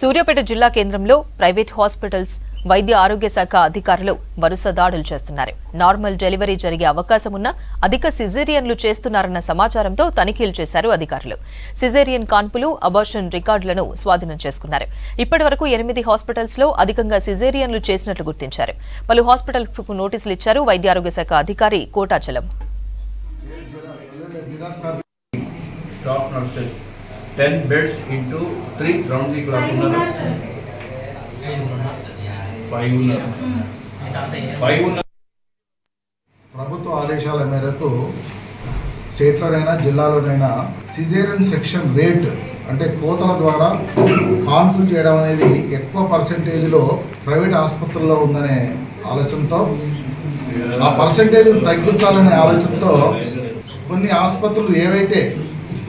సూర్యాపేట జిల్లా కేంద్రంలో private hospitals వైద్య ఆరోగ్య శాఖ అధికారులు వరుస దాడులు చేస్తున్నారు. నార్మల్ డెలివరీ జరిగే అవకాశం ఉన్న అధిక సిజేరియన్లు చేస్తున్నారన్న సమాచారంతో తనిఖీలు చేశారు అధికారులు. సిజేరియన్ కాన్పులు, అబార్షన్ రికార్డులను స్వాధీనం చేసుకున్నారు. ఇప్పటివరకు 8 హాస్పిటల్స్ లో అధికంగా సిజేరియన్లు చేసినట్లు గుర్తించారు. పలు హాస్పిటల్స్ కు నోటీసులు ఇచ్చారు వైద్య ఆరోగ్య శాఖ అధికారి Kotachalam. 10 beds into 3 round the clock uన్నారు. 5 ఉన్నారు. ప్రభుత్వ ఆదేశాల మేరకు స్టేట్లోనైనా జిల్లాలోనైనా సిజేరియన్ సెక్షన్ రేట్ అంటే కోతల ద్వారా కాన్పులు చేయడం అనేది ఎక్కువ పర్సెంటేజ్లో ప్రైవేట్ ఆసుపత్రుల్లో ఉందనే ఆలోచనతో, ఆ పర్సెంటేజ్ తగ్గించాలనే ఆలోచనతో కొన్ని ఆసుపత్రులు ఏవైతే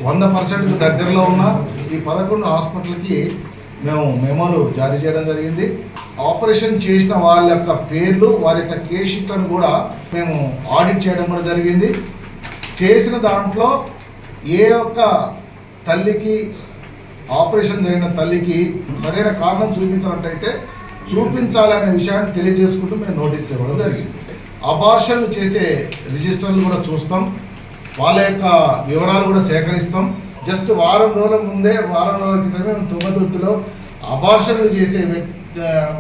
100% దగ్గరలో ఉన్న ఈ 11 హాస్పిటల్కి మేము మెమోలు జారీ చేయడం జరిగింది. ఆపరేషన్ చేసిన వాళ్ళ యొక్క పేర్లు, వారి యొక్క కేస్ షీట్లను కూడా మేము ఆడిట్ చేయడం కూడా జరిగింది. చేసిన దాంట్లో ఏ ఒక్క తల్లికి, ఆపరేషన్ జరిగిన తల్లికి సరైన కారణం చూపించినట్టయితే చూపించాలనే విషయాన్ని తెలియజేసుకుంటూ మేము నోటీసులు ఇవ్వడం జరిగింది. అబార్షన్లు చేసే రిజిస్టర్లు కూడా చూస్తాం, వాళ్ళ యొక్క వివరాలు కూడా సేకరిస్తాం. జస్ట్ వారం రోజుల క్రితమే మేము తుంగతుర్తిలో అబార్షన్లు చేసే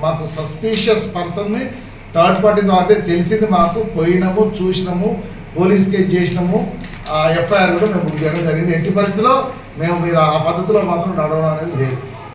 మాకు సస్పీషియస్ పర్సన్ని థర్డ్ పార్టీతో అంటే తెలిసింది, మాకు పోయినాము, చూసినాము, పోలీస్ కేసు చేసినాము, ఎఫ్ఐఆర్ కూడా మేము బుక్ చేయడం జరిగింది. ఎట్టి పరిస్థితిలో మీరు ఆ పద్ధతిలో మాత్రం నడవడం అనేది లేదు.